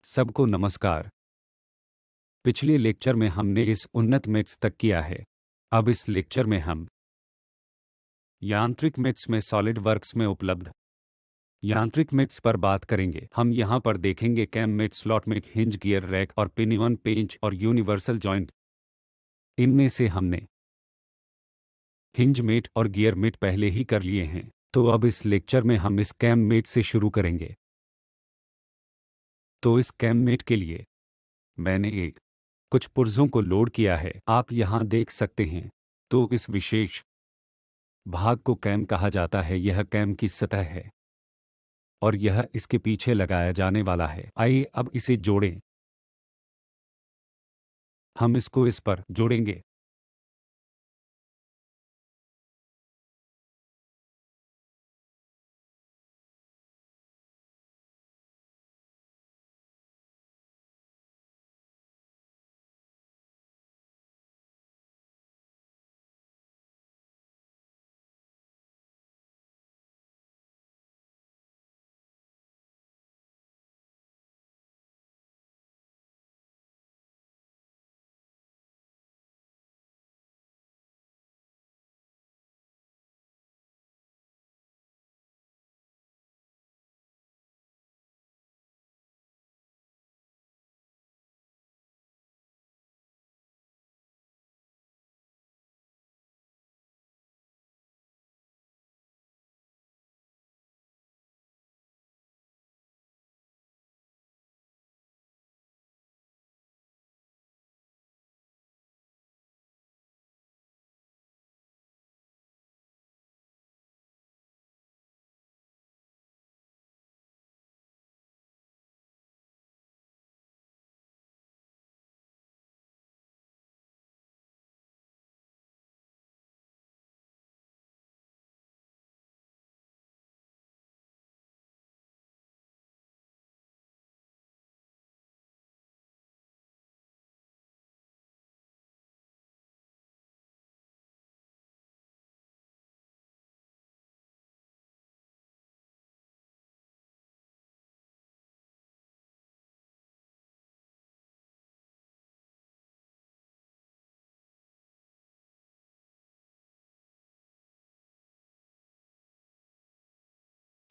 सबको नमस्कार। पिछले लेक्चर में हमने इस उन्नत मेट्स तक किया है। अब इस लेक्चर में हम यांत्रिक मेट्स में सॉलिड वर्क्स में उपलब्ध यांत्रिक मेट्स पर बात करेंगे। हम यहाँ पर देखेंगे cam mate, slot mate, hinge, gear rack और पिनियन पेंच और यूनिवर्सल जॉइंट। इनमें से हमने हिंज मेट और गियर मेट पहले ही कर लिए हैं, तो अब इस लेक्चर में हम इस कैम मेट से शुरू करेंगे। तो इस कैम मेट के लिए मैंने कुछ पुर्जों को लोड किया है, आप यहाँ देख सकते हैं। तो इस विशेष भाग को कैम कहा जाता है। यह कैम की सतह है और यह इसके पीछे लगाया जाने वाला है। आइए अब इसे जोड़ें। हम इसको इस पर जोड़ेंगे।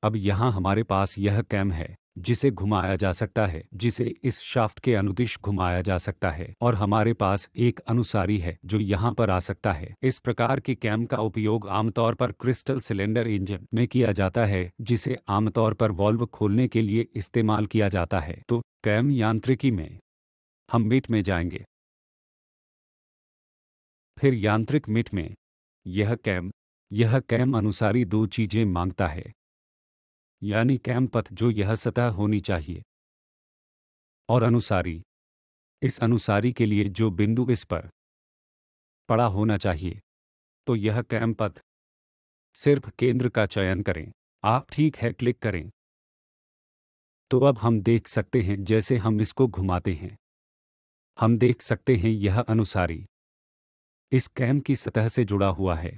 अब यहाँ हमारे पास यह कैम है जिसे घुमाया जा सकता है, जिसे इस शाफ्ट के अनुदिश घुमाया जा सकता है, और हमारे पास एक अनुसारी है जो यहाँ पर आ सकता है। इस प्रकार की कैम का उपयोग आमतौर पर क्रिस्टल सिलेंडर इंजन में किया जाता है, जिसे आमतौर पर वाल्व खोलने के लिए इस्तेमाल किया जाता है। तो कैम यांत्रिकी में हम मीट में जाएंगे। फिर यांत्रिक मीट में यह कैम अनुसारी दो चीजें मांगता है, यानी कैम पथ जो यह सतह होनी चाहिए, और अनुसारी इस अनुसारी के लिए जो बिंदु इस पर पड़ा होना चाहिए। तो यह कैम पथ सिर्फ केंद्र का चयन करें। आप ठीक है क्लिक करें। तो अब हम देख सकते हैं जैसे हम इसको घुमाते हैं, हम देख सकते हैं यह अनुसारी इस कैम की सतह से जुड़ा हुआ है।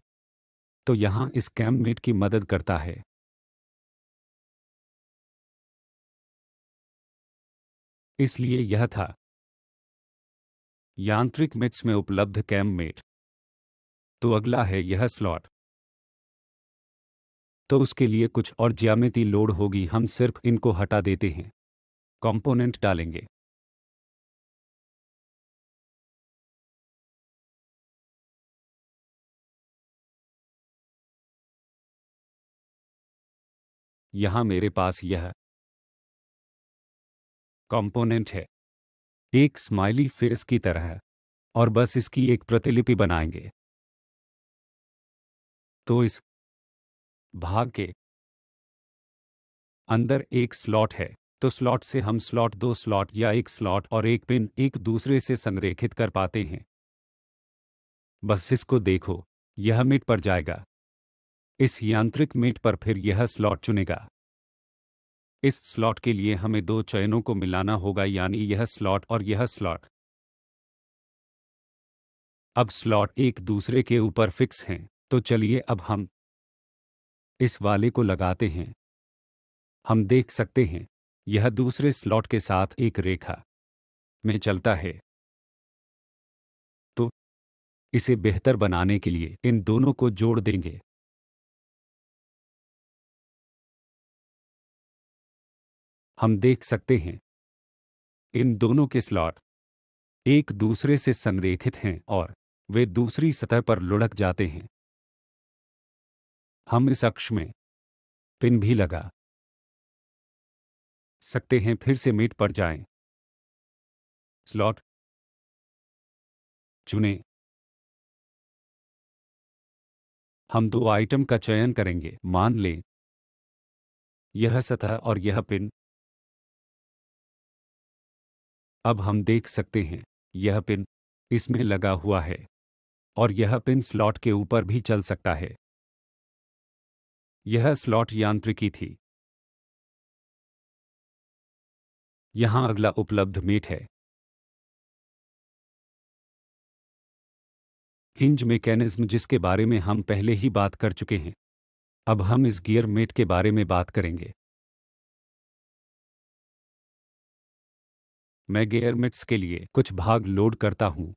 तो यहाँ इस कैम मेट की मदद करता है। इसलिए यह था यांत्रिक मेट्स में उपलब्ध कैम मेट। तो अगला है यह स्लॉट। तो उसके लिए कुछ और ज्यामिति लोड होगी। हम सिर्फ इनको हटा देते हैं, कंपोनेंट डालेंगे। यहाँ मेरे पास यह कंपोनेंट है, एक स्माइली फेस की तरह, और बस इसकी एक प्रतिलिपि बनाएंगे। तो इस भाग के अंदर एक स्लॉट है, तो स्लॉट से हम स्लॉट, दो स्लॉट या एक स्लॉट और एक पिन एक दूसरे से संरेखित कर पाते हैं। बस इसको देखो, यह मेट पर जाएगा, इस यांत्रिक मेट पर, फिर यह स्लॉट चुनेगा। इस स्लॉट के लिए हमें दो चयनों को मिलाना होगा, यानी यह स्लॉट और यह स्लॉट। अब स्लॉट एक दूसरे के ऊपर फिक्स हैं, तो चलिए अब हम इस वाले को लगाते हैं। हम देख सकते हैं यह दूसरे स्लॉट के साथ एक रेखा में चलता है। तो इसे बेहतर बनाने के लिए इन दोनों को जोड़ देंगे। हम देख सकते हैं इन दोनों के स्लॉट एक दूसरे से संरेखित हैं और वे दूसरी सतह पर लुढ़क जाते हैं। हम इस अक्ष में पिन भी लगा सकते हैं। फिर से मेट पर जाएं, स्लॉट चुनें। हम दो आइटम का चयन करेंगे। मान लें यह सतह और यह पिन। अब हम देख सकते हैं यह पिन इसमें लगा हुआ है और यह पिन स्लॉट के ऊपर भी चल सकता है। यह स्लॉट यांत्रिकी थी। यहां अगला उपलब्ध मेट है हिंज मैकेनिज्म, जिसके बारे में हम पहले ही बात कर चुके हैं। अब हम इस गियर मेट के बारे में बात करेंगे। मैं गियर मेट्स के लिए कुछ भाग लोड करता हूं।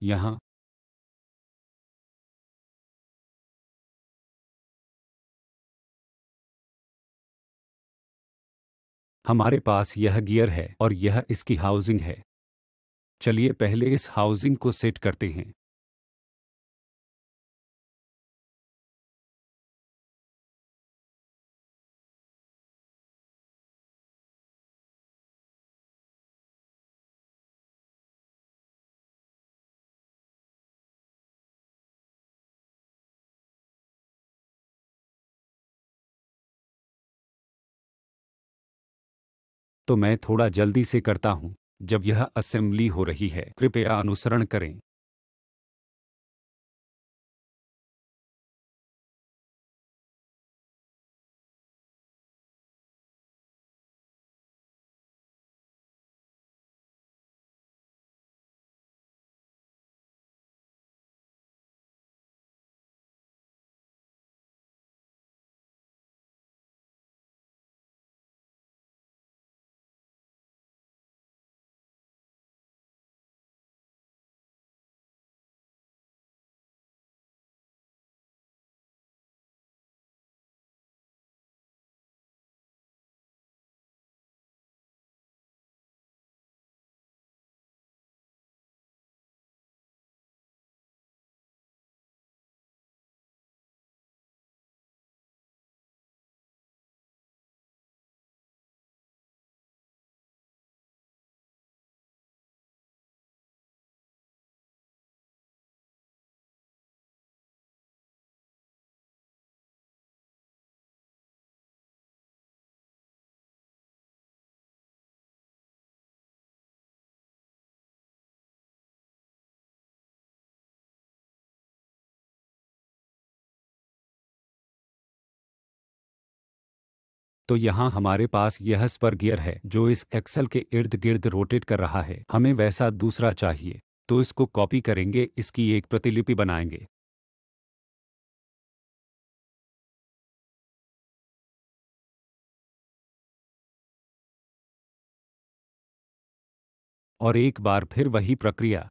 यहां हमारे पास यह गियर है और यह इसकी हाउसिंग है। चलिए पहले इस हाउसिंग को सेट करते हैं। तो मैं थोड़ा जल्दी से करता हूं। जब यह असेंबली हो रही है, कृपया अनुसरण करें। तो यहाँ हमारे पास यह स्पर गियर है जो इस एक्सल के इर्द गिर्द रोटेट कर रहा है। हमें वैसा दूसरा चाहिए, तो इसको कॉपी करेंगे, इसकी एक प्रतिलिपि बनाएंगे। और एक बार फिर वही प्रक्रिया।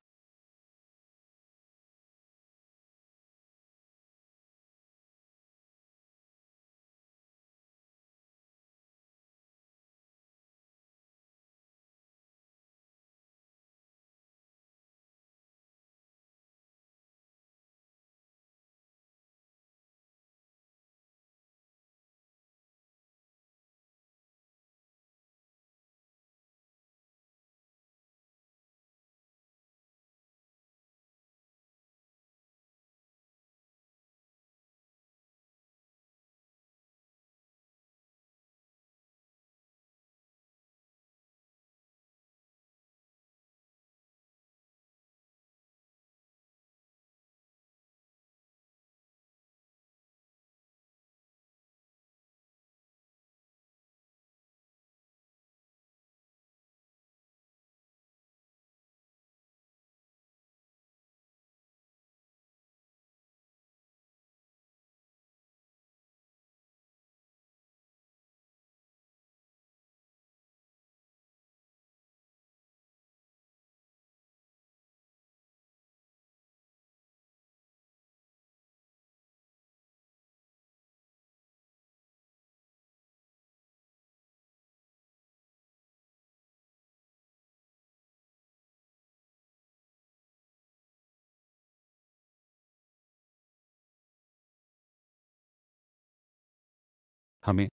हमें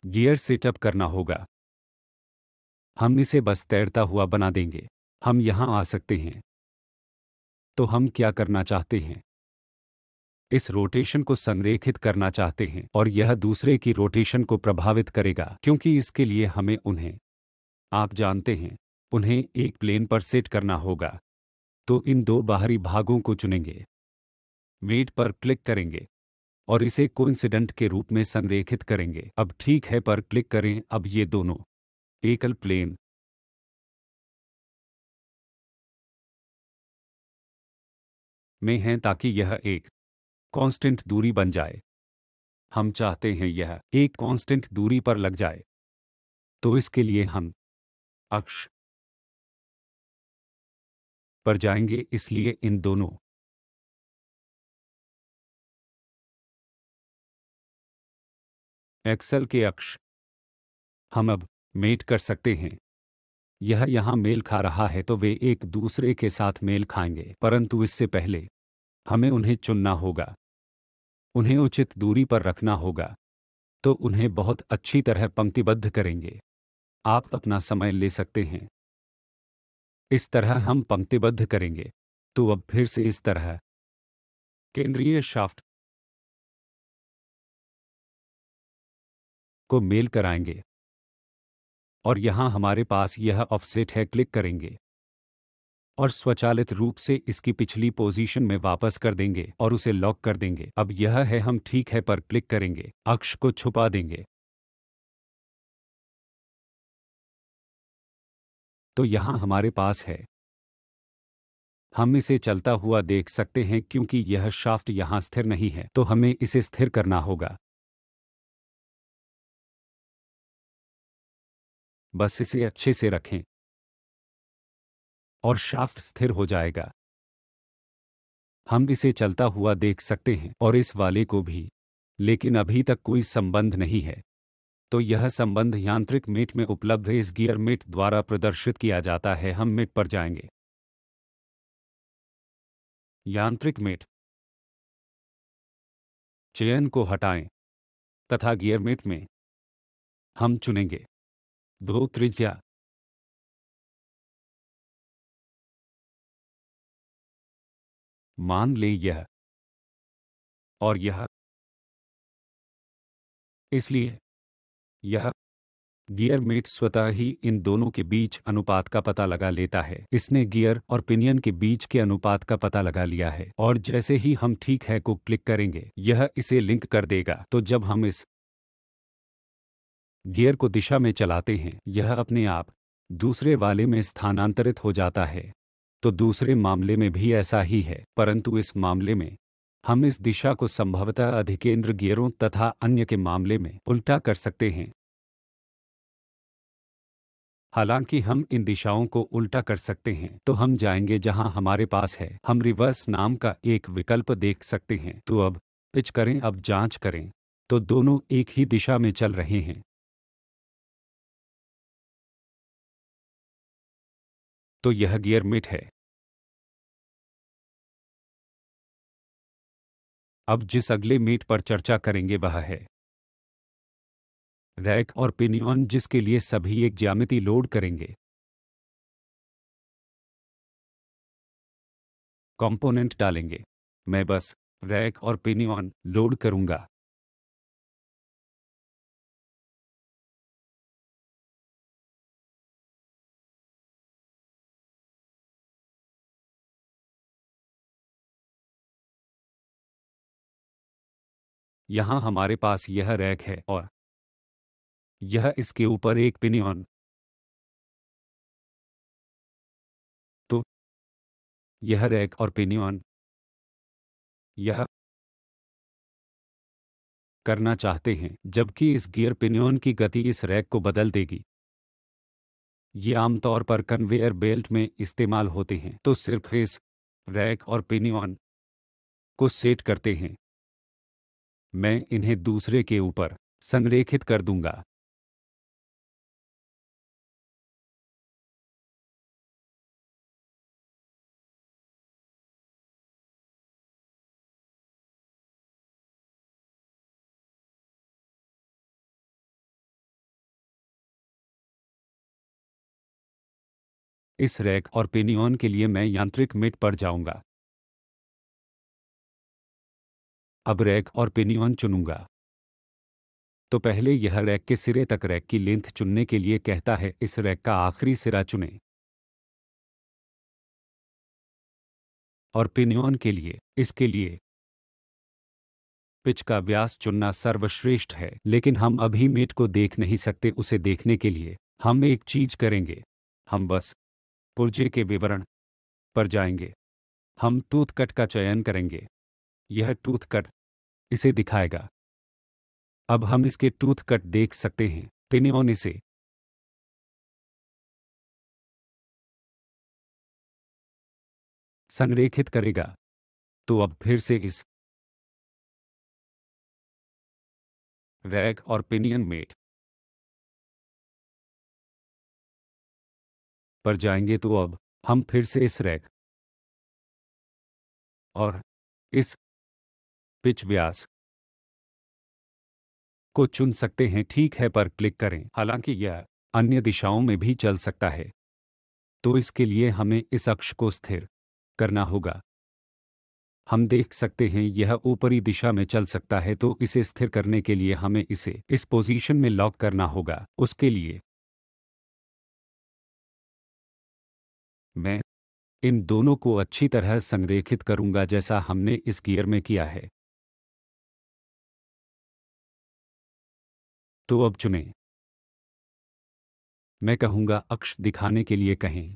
गियर सेटअप करना होगा। हम इसे बस तैरता हुआ बना देंगे। हम यहाँ आ सकते हैं। तो हम क्या करना चाहते हैं? इस रोटेशन को संरेखित करना चाहते हैं और यह दूसरे की रोटेशन को प्रभावित करेगा, क्योंकि इसके लिए हमें उन्हें, आप जानते हैं, उन्हें एक प्लेन पर सेट करना होगा। तो इन दो बाहरी भागों को चुनेंगे, मेट पर क्लिक करेंगे और इसे कोइंसिडेंट के रूप में संरेखित करेंगे। अब ठीक है पर क्लिक करें। अब ये दोनों एकल प्लेन में हैं ताकि यह एक कांस्टेंट दूरी बन जाए। हम चाहते हैं यह एक कांस्टेंट दूरी पर लग जाए। तो इसके लिए हम अक्ष पर जाएंगे, इसलिए इन दोनों एक्सल के अक्ष हम अब मेट कर सकते हैं। यह यहाँ मेल खा रहा है तो वे एक दूसरे के साथ मेल खाएंगे, परंतु इससे पहले हमें उन्हें चुनना होगा, उन्हें उचित दूरी पर रखना होगा। तो उन्हें बहुत अच्छी तरह पंक्तिबद्ध करेंगे। आप अपना समय ले सकते हैं। इस तरह हम पंक्तिबद्ध करेंगे। तो अब फिर से इस तरह केंद्रीय शाफ्ट को मेल कराएंगे और यहाँ हमारे पास यह ऑफसेट है। क्लिक करेंगे और स्वचालित रूप से इसकी पिछली पोजीशन में वापस कर देंगे और उसे लॉक कर देंगे। अब यह है, हम ठीक है पर क्लिक करेंगे, अक्ष को छुपा देंगे। तो यहाँ हमारे पास है। हम इसे चलता हुआ देख सकते हैं क्योंकि यह शाफ्ट यहाँ स्थिर नहीं है, तो हमें इसे स्थिर करना होगा। बस इसे अच्छे से रखें और शाफ्ट स्थिर हो जाएगा। हम इसे चलता हुआ देख सकते हैं और इस वाले को भी, लेकिन अभी तक कोई संबंध नहीं है। तो यह संबंध यांत्रिक मेट में उपलब्ध है, इस गियर मेट द्वारा प्रदर्शित किया जाता है। हम मेट पर जाएंगे, यांत्रिक मेट चयन को हटाएं तथा गियर मेट में हम चुनेंगे दो त्रिज्या। मान लें यह और यह, इसलिए यह गियर मेट स्वतः ही इन दोनों के बीच अनुपात का पता लगा लेता है। इसने गियर और पिनियन के बीच के अनुपात का पता लगा लिया है और जैसे ही हम ठीक है को क्लिक करेंगे, यह इसे लिंक कर देगा। तो जब हम इस गियर को दिशा में चलाते हैं, यह अपने आप दूसरे वाले में स्थानांतरित हो जाता है। तो दूसरे मामले में भी ऐसा ही है, परंतु इस मामले में हम इस दिशा को संभवतः अधिकेंद्र गियरों तथा अन्य के मामले में उल्टा कर सकते हैं। हालांकि हम इन दिशाओं को उल्टा कर सकते हैं, तो हम जाएंगे जहां हमारे पास है। हम रिवर्स नाम का एक विकल्प देख सकते हैं। तो अब पिच करें, अब जांच करें। तो दोनों एक ही दिशा में चल रहे हैं। तो यह गियर मेट है। अब जिस अगले मेट पर चर्चा करेंगे वह है रैक और पिनियन, जिसके लिए सभी एक ज्यामिति लोड करेंगे। कंपोनेंट डालेंगे। मैं बस रैक और पिनियन लोड करूंगा। यहां हमारे पास यह रैक है और यह इसके ऊपर एक पिनियन। तो यह रैक और पिनियन यह करना चाहते हैं, जबकि इस गियर पिनियन की गति इस रैक को बदल देगी। ये आमतौर पर कन्वेयर बेल्ट में इस्तेमाल होते हैं। तो सिर्फ इस रैक और पिनियन को सेट करते हैं। मैं इन्हें दूसरे के ऊपर संरेखित कर दूंगा। इस रैक और पिनियन के लिए मैं यांत्रिक मेट पर जाऊंगा। अब रैक और पिनियन चुनूंगा। तो पहले यह रैक के सिरे तक रैक की लेंथ चुनने के लिए कहता है, इस रैक का आखिरी सिरा चुनें। और पिनियन के लिए, इसके लिए पिच का व्यास चुनना सर्वश्रेष्ठ है, लेकिन हम अभी मेट को देख नहीं सकते। उसे देखने के लिए हम एक चीज करेंगे, हम बस पुर्जे के विवरण पर जाएंगे। हम टूथ कट का चयन करेंगे। यह टूथ कट इसे दिखाएगा। अब हम इसके टूथ कट देख सकते हैं। पिनियन इसे संरेखित करेगा। तो अब फिर से इस रैक और पिनियन मेट पर जाएंगे। तो अब हम फिर से इस रैक और इस पिच व्यास को चुन सकते हैं। ठीक है पर क्लिक करें। हालांकि यह अन्य दिशाओं में भी चल सकता है, तो इसके लिए हमें इस अक्ष को स्थिर करना होगा। हम देख सकते हैं यह ऊपरी दिशा में चल सकता है, तो इसे स्थिर करने के लिए हमें इसे इस पोजीशन में लॉक करना होगा। उसके लिए मैं इन दोनों को अच्छी तरह संरेखित करूंगा, जैसा हमने इस गियर में किया है। तो अब चुनें। मैं कहूंगा अक्ष दिखाने के लिए कहें,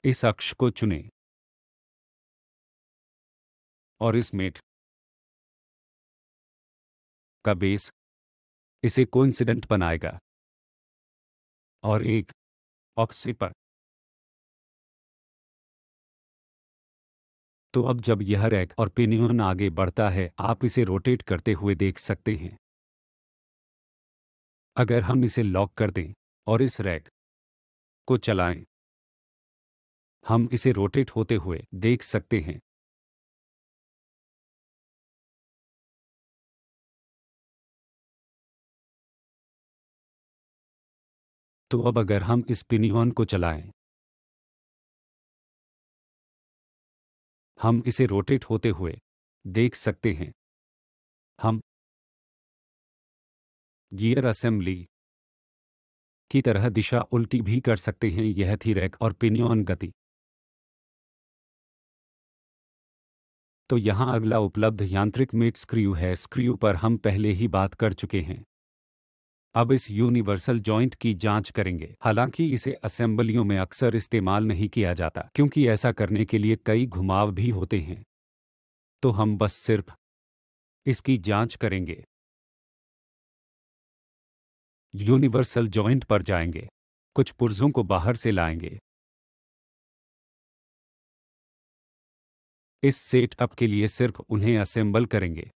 इस अक्ष को चुनें और इस मेट का बेस इसे कोइंसिडेंट बनाएगा और एक ऑक्सी पर। तो अब जब यह रैक और पिनियन आगे बढ़ता है, आप इसे रोटेट करते हुए देख सकते हैं। अगर हम इसे लॉक कर दें और इस रैक को चलाएं, हम इसे रोटेट होते हुए देख सकते हैं। तो अब अगर हम इस पिनियन को चलाएं, हम इसे रोटेट होते हुए देख सकते हैं। हम गियर असेंबली की तरह दिशा उल्टी भी कर सकते हैं। यह थी रैक और पिनियन गति। तो यहाँ अगला उपलब्ध यांत्रिक मेट स्क्रू है। स्क्रू पर हम पहले ही बात कर चुके हैं। अब इस यूनिवर्सल जॉइंट की जांच करेंगे। हालांकि इसे असेंबलियों में अक्सर इस्तेमाल नहीं किया जाता, क्योंकि ऐसा करने के लिए कई घुमाव भी होते हैं। तो हम बस सिर्फ इसकी जांच करेंगे। यूनिवर्सल जॉइंट पर जाएंगे, कुछ पुर्जों को बाहर से लाएंगे। इस सेटअप के लिए सिर्फ उन्हें असेंबल करेंगे।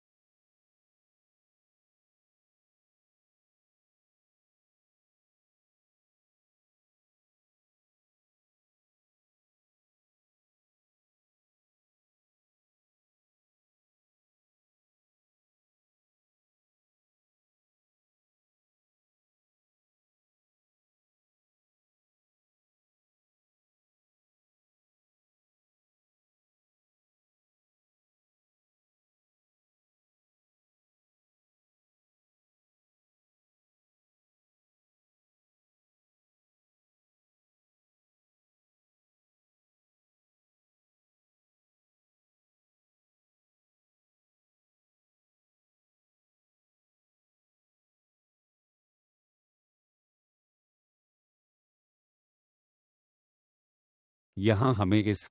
यहां हमें इस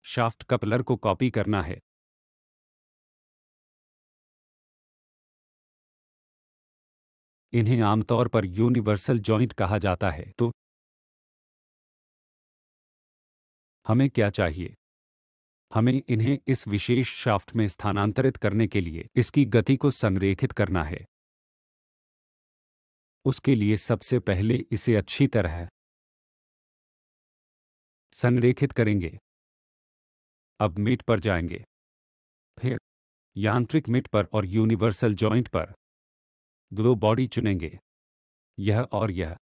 शाफ्ट कपलर को कॉपी करना है। इन्हें आमतौर पर यूनिवर्सल जॉइंट कहा जाता है। तो हमें क्या चाहिए? हमें इन्हें इस विशेष शाफ्ट में स्थानांतरित करने के लिए इसकी गति को संरेखित करना है। उसके लिए सबसे पहले इसे अच्छी तरह संरेखित करेंगे। अब मेट पर जाएंगे, फिर यांत्रिक मेट पर और यूनिवर्सल जॉइंट पर दो बॉडी चुनेंगे, यह और यह।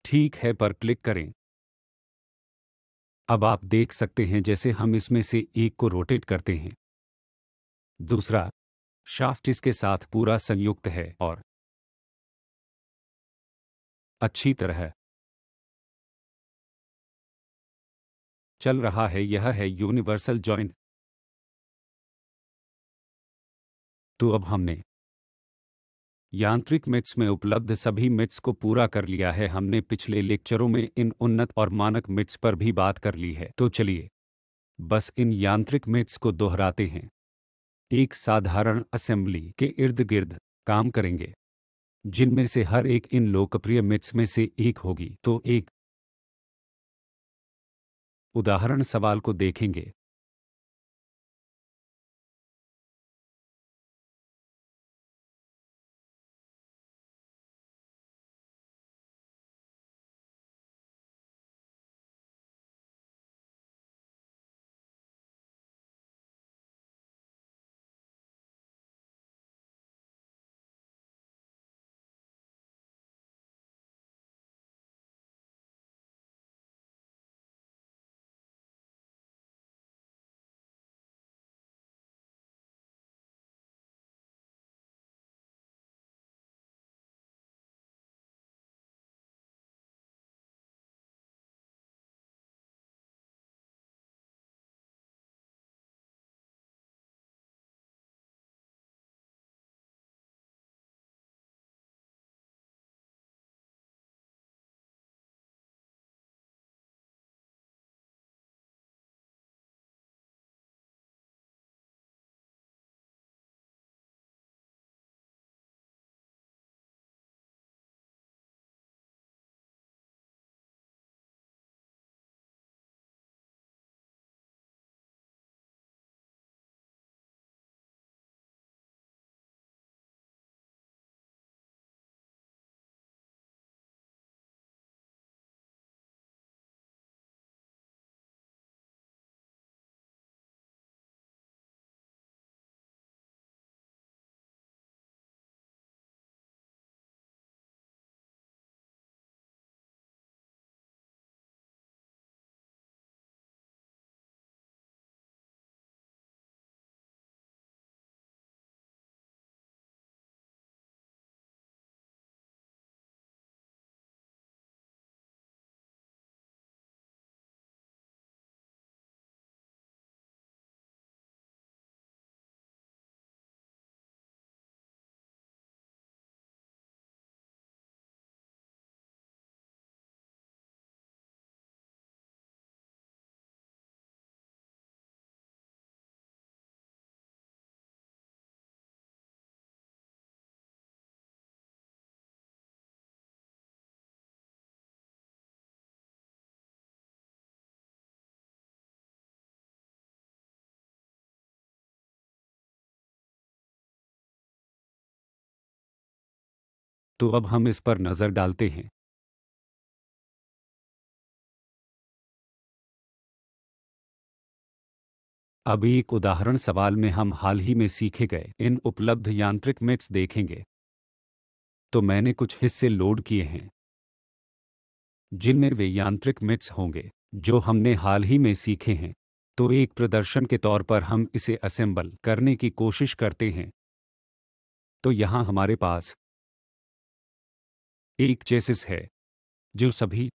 ठीक है पर क्लिक करें। अब आप देख सकते हैं जैसे हम इसमें से एक को रोटेट करते हैं, दूसरा शाफ्ट इसके साथ पूरा संयुक्त है और अच्छी तरह चल रहा है। यह है यूनिवर्सल जॉइंट। तो अब हमने यांत्रिक मिट्स में उपलब्ध सभी मिट्स को पूरा कर लिया है। हमने पिछले लेक्चरों में इन उन्नत और मानक मिट्स पर भी बात कर ली है। तो चलिए बस इन यांत्रिक मिट्स को दोहराते हैं। एक साधारण असेंबली के इर्द गिर्द काम करेंगे, जिनमें से हर एक इन लोकप्रिय मिट्स में से एक होगी। तो एक उदाहरण सवाल को देखेंगे। तो अब हम इस पर नज़र डालते हैं। अब एक उदाहरण सवाल में हम हाल ही में सीखे गए इन उपलब्ध यांत्रिक मिट्स देखेंगे। तो मैंने कुछ हिस्से लोड किए हैं, जिनमें वे यांत्रिक मिट्स होंगे जो हमने हाल ही में सीखे हैं। तो एक प्रदर्शन के तौर पर हम इसे असेंबल करने की कोशिश करते हैं। तो यहाँ हमारे पास एक चेसिस है जो सभी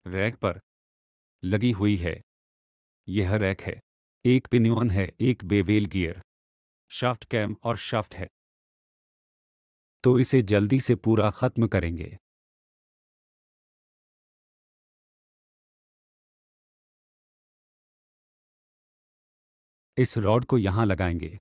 रैक पर लगी हुई है। यह रैक है। एक पिनियन है, एक बेवेल गियर, शाफ्ट कैम और शाफ्ट है। तो इसे जल्दी से पूरा खत्म करेंगे। इस रॉड को यहाँ लगाएंगे।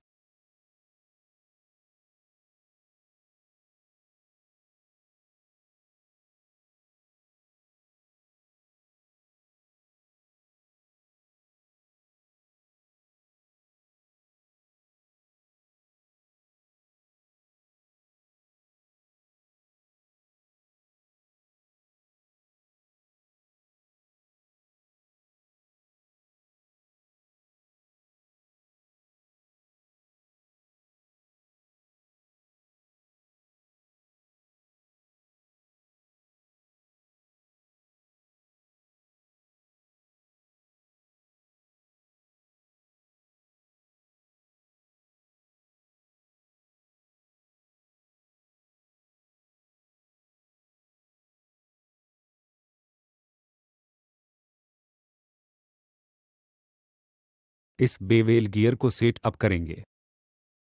इस बेवेल गियर को सेट अप करेंगे।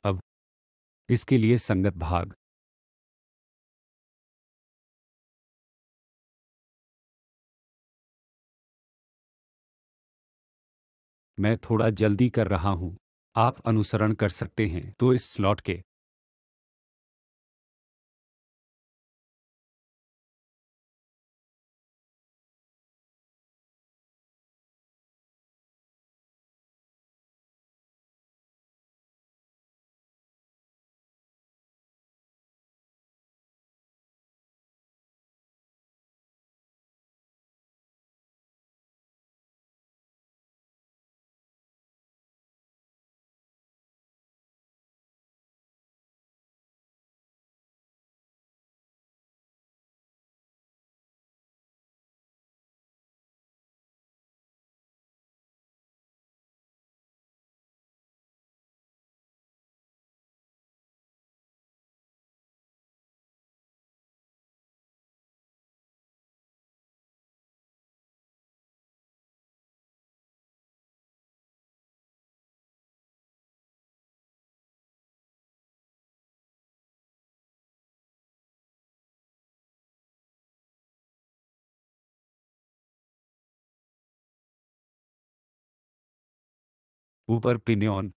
अब इसके लिए संगत भाग। मैं थोड़ा जल्दी कर रहा हूं, आप अनुसरण कर सकते हैं। तो इस स्लॉट के ऊपर पिनियन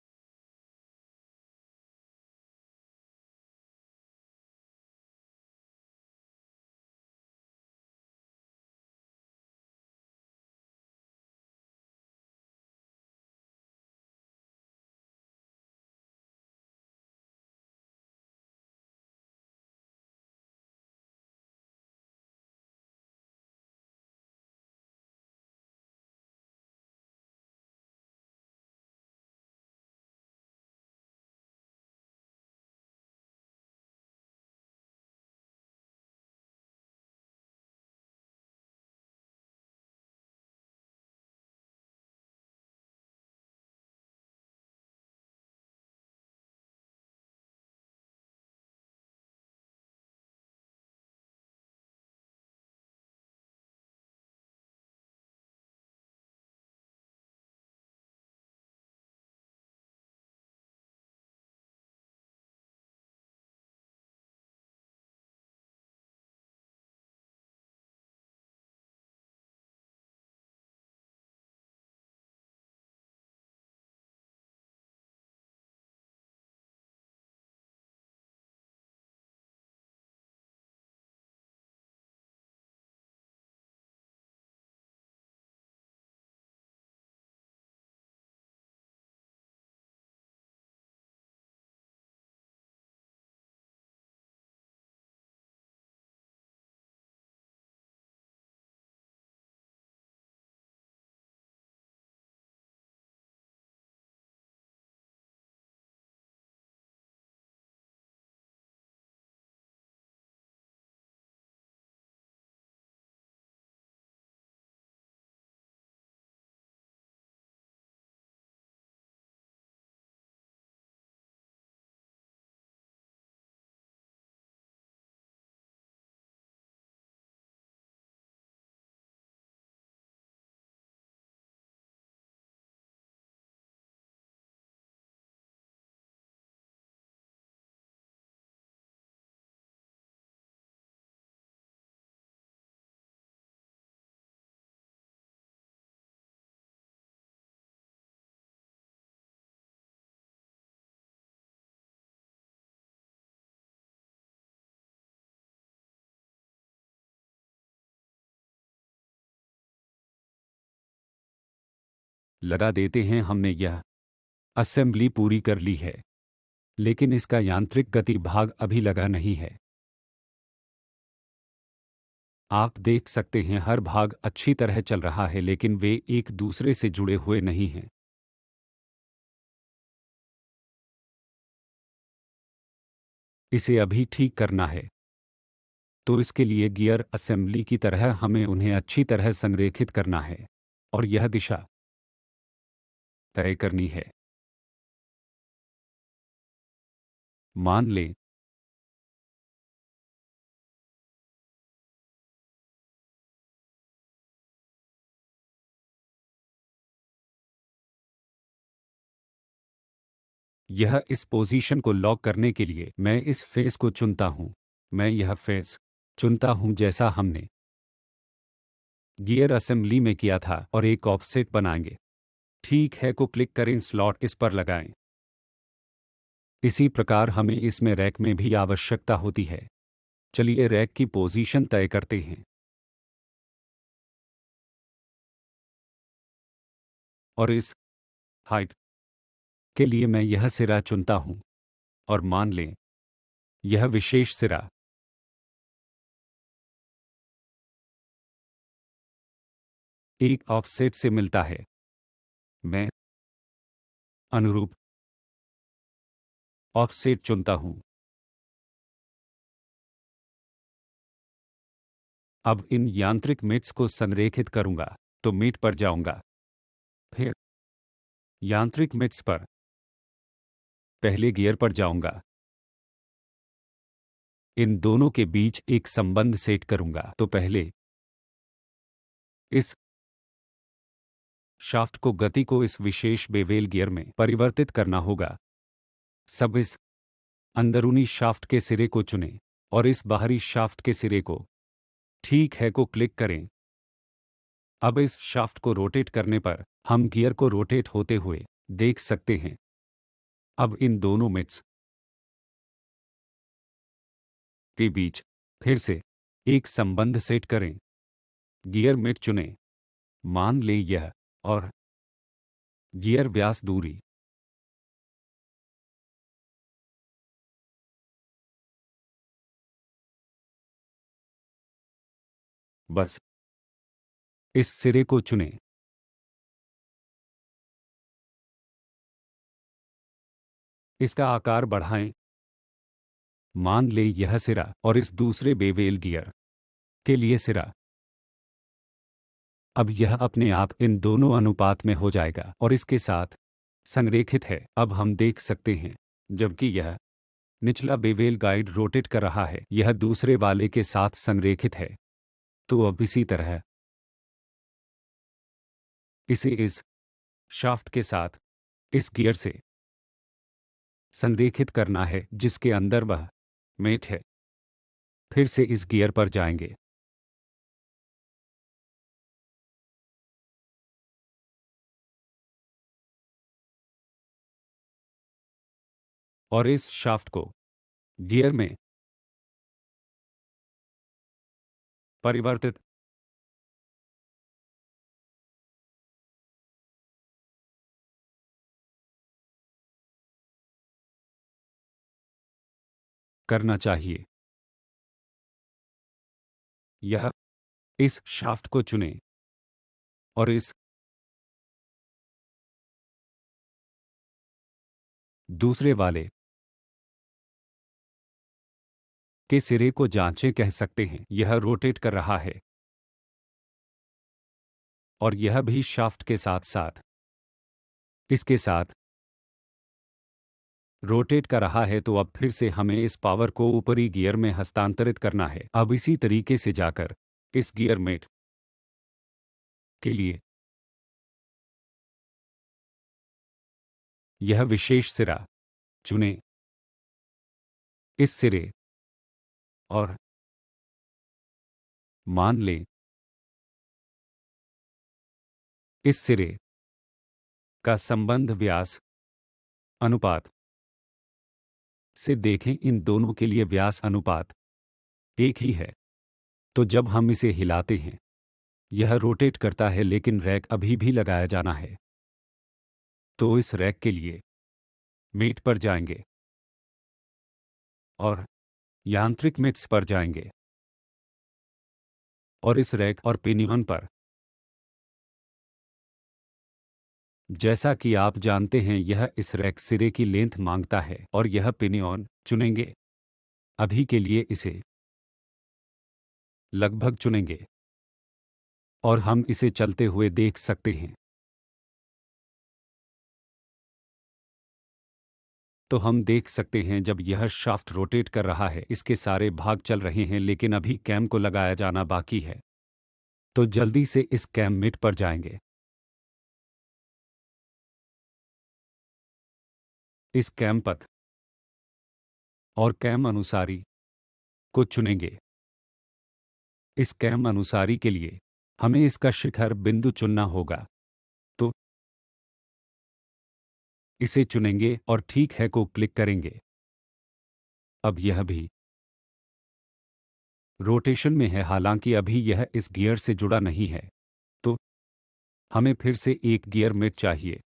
लगा देते हैं। हमने यह असेंबली पूरी कर ली है, लेकिन इसका यांत्रिक गति भाग अभी लगा नहीं है। आप देख सकते हैं हर भाग अच्छी तरह चल रहा है, लेकिन वे एक दूसरे से जुड़े हुए नहीं हैं। इसे अभी ठीक करना है। तो इसके लिए गियर असेंबली की तरह हमें उन्हें अच्छी तरह संरेखित करना है और यह दिशा तय करनी है। मान लें यह इस पोजीशन को लॉक करने के लिए मैं इस फेस को चुनता हूं। मैं यह फेस चुनता हूं जैसा हमने गियर असेंबली में किया था और एक ऑफसेट बनाएंगे। ठीक है को क्लिक करें, स्लॉट इस पर लगाएं। इसी प्रकार हमें इसमें रैक में भी आवश्यकता होती है। चलिए रैक की पोजीशन तय करते हैं और इस हाइट के लिए मैं यह सिरा चुनता हूं और मान लें यह विशेष सिरा एक ऑफसेट से मिलता है। मैं अनुरूप ऑफसेट चुनता हूं। अब इन यांत्रिक मेट्स को संरेखित करूंगा तो मेट पर जाऊंगा, फिर यांत्रिक मेट्स पर पहले गियर पर जाऊंगा। इन दोनों के बीच एक संबंध सेट करूंगा तो पहले इस शाफ्ट को गति को इस विशेष बेवेल गियर में परिवर्तित करना होगा। सब इस अंदरूनी शाफ्ट के सिरे को चुनें और इस बाहरी शाफ्ट के सिरे को ठीक है को क्लिक करें। अब इस शाफ्ट को रोटेट करने पर हम गियर को रोटेट होते हुए देख सकते हैं। अब इन दोनों मेट्स के बीच फिर से एक संबंध सेट करें। गियर मेट चुनें, मान लें यह, और गियर व्यास दूरी बस इस सिरे को चुनें। इसका आकार बढ़ाएं, मान लें यह सिरा, और इस दूसरे बेवेल गियर के लिए सिरा। अब यह अपने आप इन दोनों अनुपात में हो जाएगा और इसके साथ संरेखित है। अब हम देख सकते हैं जबकि यह निचला बेवेल गाइड रोटेट कर रहा है, यह दूसरे वाले के साथ संरेखित है। तो अब इसी तरह इसे इस शाफ्ट के साथ इस गियर से संरेखित करना है जिसके अंदर वह मेट है। फिर से इस गियर पर जाएंगे और इस शाफ्ट को गियर में परिवर्तित करना चाहिए। यह इस शाफ्ट को चुनें और इस दूसरे वाले के सिरे को जांचें, कह सकते हैं यह रोटेट कर रहा है और यह भी शाफ्ट के साथ साथ इसके साथ रोटेट कर रहा है। तो अब फिर से हमें इस पावर को ऊपरी गियर में हस्तांतरित करना है। अब इसी तरीके से जाकर इस गियर मेट के लिए यह विशेष सिरा चुनें, इस सिरे, और मान लें इस सिरे का संबंध व्यास अनुपात से देखें। इन दोनों के लिए व्यास अनुपात एक ही है। तो जब हम इसे हिलाते हैं यह रोटेट करता है, लेकिन रैक अभी भी लगाया जाना है। तो इस रैक के लिए मेट पर जाएंगे और यांत्रिक मेट्स पर जाएंगे और इस रैक और पिनियन पर, जैसा कि आप जानते हैं यह इस रैक सिरे की लेंथ मांगता है और यह पिनियन चुनेंगे। अभी के लिए इसे लगभग चुनेंगे और हम इसे चलते हुए देख सकते हैं। तो हम देख सकते हैं जब यह शाफ्ट रोटेट कर रहा है इसके सारे भाग चल रहे हैं, लेकिन अभी कैम को लगाया जाना बाकी है। तो जल्दी से इस कैम मेट पर जाएंगे इस कैम पथ और कैम अनुसारी को चुनेंगे। इस कैम अनुसारी के लिए हमें इसका शिखर बिंदु चुनना होगा। तो इसे चुनेंगे और ठीक है को क्लिक करेंगे। अब यह भी रोटेशन में है, हालांकि अभी यह इस गियर से जुड़ा नहीं है, तो हमें फिर से एक गियर मेट चाहिए।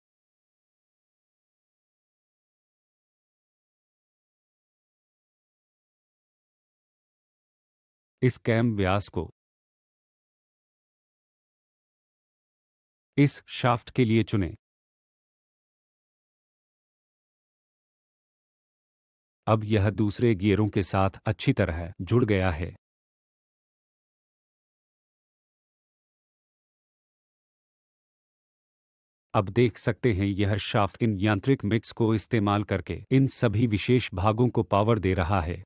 इस कैम व्यास को इस शाफ्ट के लिए चुनें। अब यह दूसरे गियरों के साथ अच्छी तरह जुड़ गया है। अब देख सकते हैं यह शाफ्ट इन यांत्रिक मिक्स को इस्तेमाल करके इन सभी विशेष भागों को पावर दे रहा है।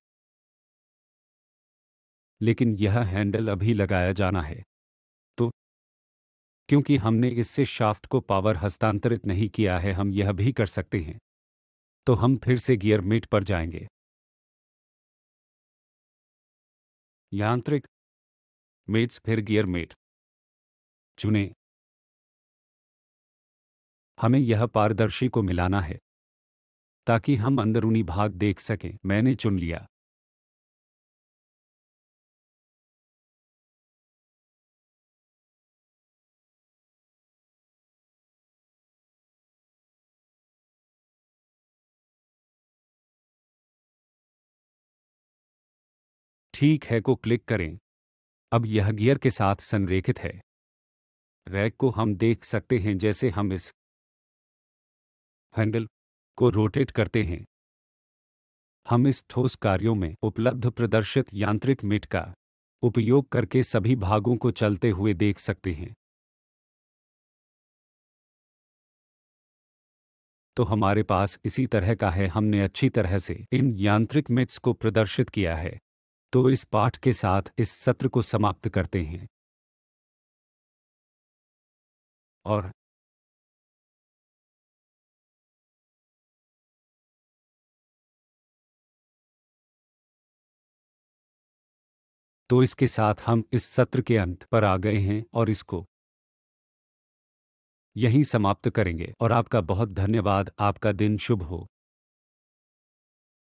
लेकिन यह हैंडल अभी लगाया जाना है। तो क्योंकि हमने इससे शाफ्ट को पावर हस्तांतरित नहीं किया है, हम यह भी कर सकते हैं। तो हम फिर से गियर मेट पर जाएंगे। यांत्रिक मेट्स, फिर गियर मेट चुनें। हमें यह पारदर्शी को मिलाना है ताकि हम अंदरूनी भाग देख सकें। मैंने चुन लिया। ठीक है को क्लिक करें। अब यह गियर के साथ संरेखित है। रैक को हम देख सकते हैं। जैसे हम इस हैंडल को रोटेट करते हैं, हम इस ठोस कार्यों में उपलब्ध प्रदर्शित यांत्रिक मेट का उपयोग करके सभी भागों को चलते हुए देख सकते हैं। तो हमारे पास इसी तरह का है। हमने अच्छी तरह से इन यांत्रिक मेट्स को प्रदर्शित किया है। तो इस पाठ के साथ इस सत्र को समाप्त करते हैं। और तो इसके साथ हम इस सत्र के अंत पर आ गए हैं और इसको यहीं समाप्त करेंगे। और आपका बहुत धन्यवाद। आपका दिन शुभ हो।